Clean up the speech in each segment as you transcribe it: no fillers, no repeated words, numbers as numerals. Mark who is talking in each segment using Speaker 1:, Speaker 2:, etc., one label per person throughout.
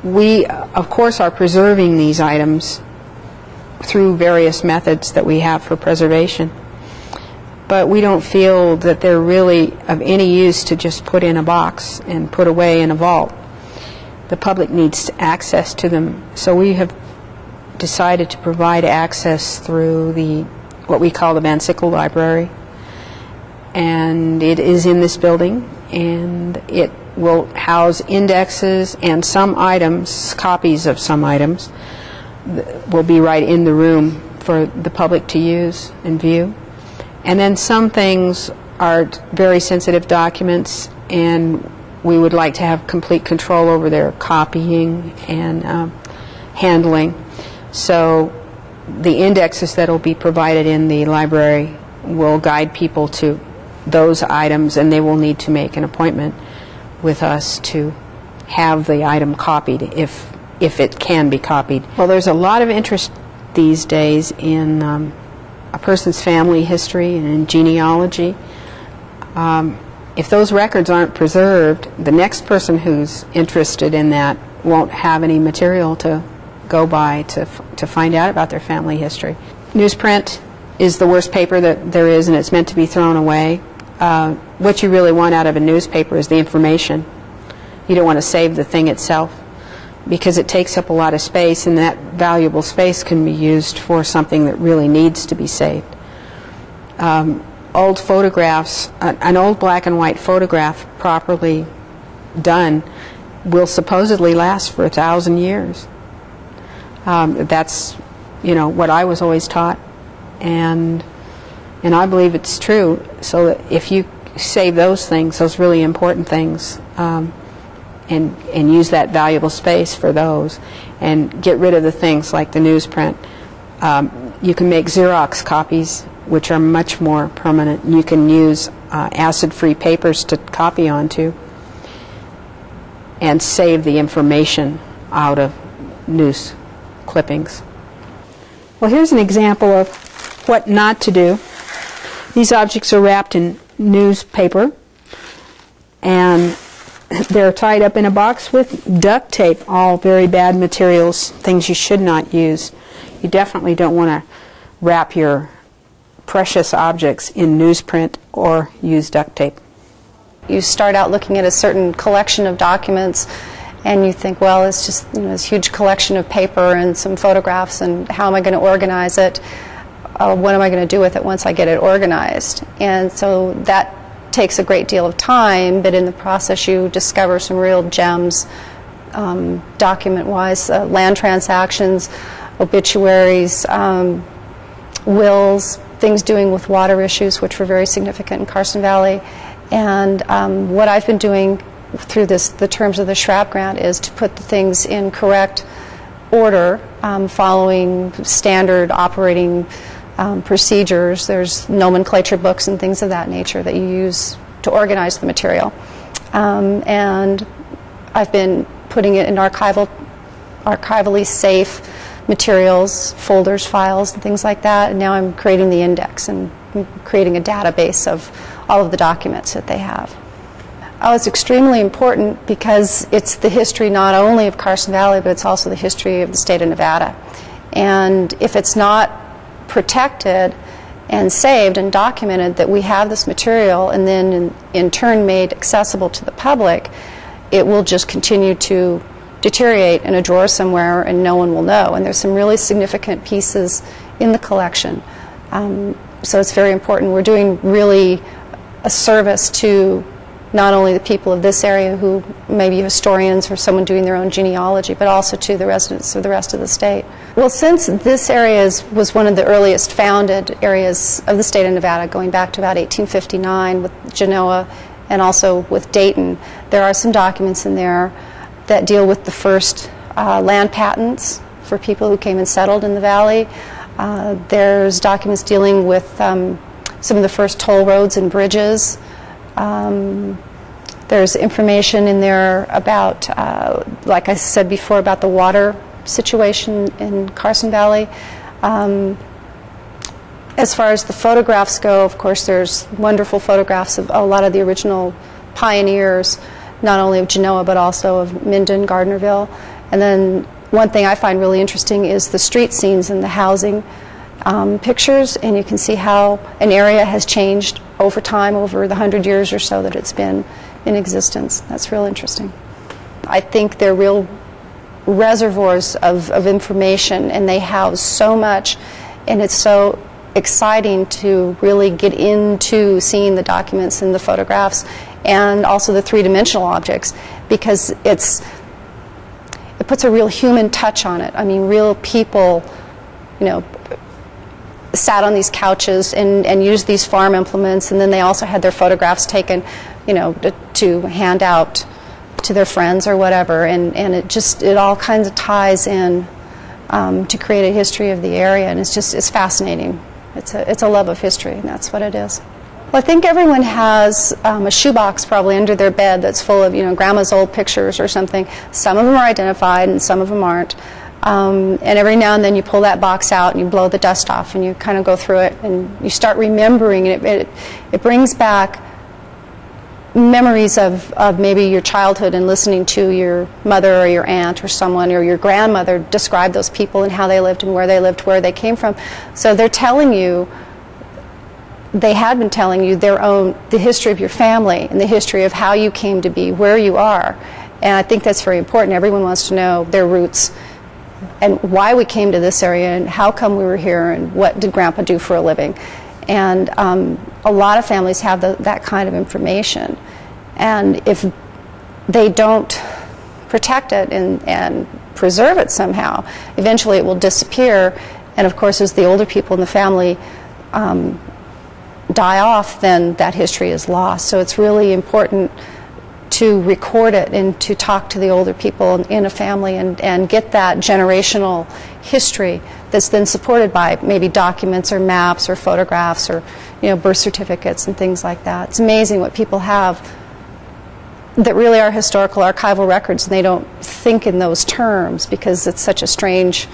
Speaker 1: we, of course, are preserving these items through various methods that we have for preservation. But we don't feel that they're really of any use to just put in a box and put away in a vault. The public needs access to them, so we have decided to provide access through what we call the Van Sickle Library. And it is in this building, and it will house indexes and some items, copies of some items, will be right in the room for the public to use and view. And then some things are very sensitive documents, and we would like to have complete control over their copying and handling. So the indexes that will be provided in the library will guide people to those items, and they will need to make an appointment with us to have the item copied if it can be copied. Well, there's a lot of interest these days in a person's family history and in genealogy. If those records aren't preserved, the next person who's interested in that won't have any material to go by to find out about their family history. Newsprint is the worst paper that there is, and it's meant to be thrown away. What you really want out of a newspaper is the information. You don't want to save the thing itself, because it takes up a lot of space, and that valuable space can be used for something that really needs to be saved. Old photographs, an old black and white photograph properly done will supposedly last for 1,000 years. That's, what I was always taught, and I believe it's true. So that if you save those things, those really important things, and use that valuable space for those, and get rid of the things like the newsprint, you can make Xerox copies, which are much more permanent. You can use acid-free papers to copy onto and save the information out of news clippings. Well, here's an example of what not to do. These objects are wrapped in newspaper, and they're tied up in a box with duct tape, all very bad materials, things you should not use. You definitely don't want to wrap your precious objects in newsprint or use duct tape. You start out looking at a certain collection of documents, and you think, well, it's just this huge collection of paper and some photographs, and how am I going to organize it? What am I going to do with it once I get it organized? And so that takes a great deal of time, but in the process you discover some real gems, document-wise, land transactions, obituaries, wills, things doing with water issues, which were very significant in Carson Valley. And what I've been doing through the terms of the Schrapp grant is to put the things in correct order, following standard operating procedures. There's nomenclature books and things of that nature that you use to organize the material. And I've been putting it in archivally safe materials, folders, files, and things like that. And now I'm creating the index and creating a database of all of the documents that they have. Oh, it's extremely important because it's the history not only of Carson Valley, but it's also the history of the state of Nevada. And if it's not protected and saved and documented that we have this material and then in turn made accessible to the public, it will just continue to deteriorate in a drawer somewhere and no one will know. And there's some really significant pieces in the collection. So it's very important. We're doing really a service to not only the people of this area who may be historians or someone doing their own genealogy, but also to the residents of the rest of the state. Well, since this area was one of the earliest founded areas of the state of Nevada, going back to about 1859 with Genoa and also with Dayton, there are some documents in there that deal with the first land patents for people who came and settled in the valley. There's documents dealing with some of the first toll roads and bridges. There's information in there about, like I said before, about the water situation in Carson Valley. As far as the photographs go, of course, there's wonderful photographs of a lot of the original pioneers
Speaker 2: not only of Genoa but also of Minden, Gardnerville. And then one thing I find really interesting is the street scenes and the housing pictures, and you can see how an area has changed over time, over the 100 years or so that it's been in existence. That's real interesting. I think they're real reservoirs of information, and they house so much, and it's so exciting to really get into seeing the documents and the photographs and also the three-dimensional objects, because it puts a real human touch on it. I mean, real people, you know, sat on these couches and used these farm implements, and then they also had their photographs taken, you know, to hand out to their friends or whatever, and it all kinds of ties in to create a history of the area, and it's fascinating. It's a love of history, and that's what it is. Well, I think everyone has a shoebox probably under their bed that's full of, you know, grandma's old pictures or something. Some of them are identified and some of them aren't. And every now and then you pull that box out and you blow the dust off and you kind of go through it and you start remembering, and it brings back memories of maybe your childhood and listening to your mother or your aunt or someone or your grandmother describe those people and how they lived and where they came from. So they're telling you, they had been telling you the history of your family and the history of how you came to be where you are. And I think that's very important. Everyone wants to know their roots and why we came to this area and how come we were here and what did Grandpa do for a living. And a lot of families have that kind of information. And if they don't protect it and preserve it somehow, eventually it will disappear. And of course, as the older people in the family die off, then that history is lost. So it's really important to record it and to talk to the older people in a family and get that generational history that's then supported by maybe documents or maps or photographs or, you know, birth certificates and things like that. It's amazing what people have that really are historical archival records, and they don't think in those terms because it's such a strange,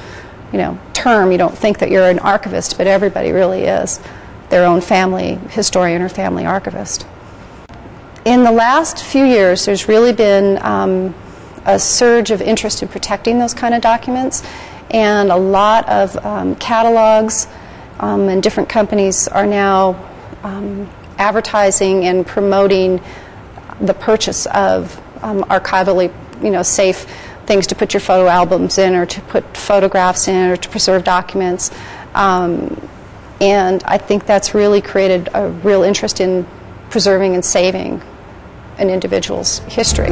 Speaker 2: you know, term. You don't think that you're an archivist, but everybody really is their own family historian or family archivist. In the last few years, there's really been a surge of interest in protecting those kind of documents, and a lot of catalogs and different companies are now advertising and promoting the purchase of archivally, you know, safe things to put your photo albums in, or to put photographs in, or to preserve documents. And I think that's really created a real interest in preserving and saving an individual's history.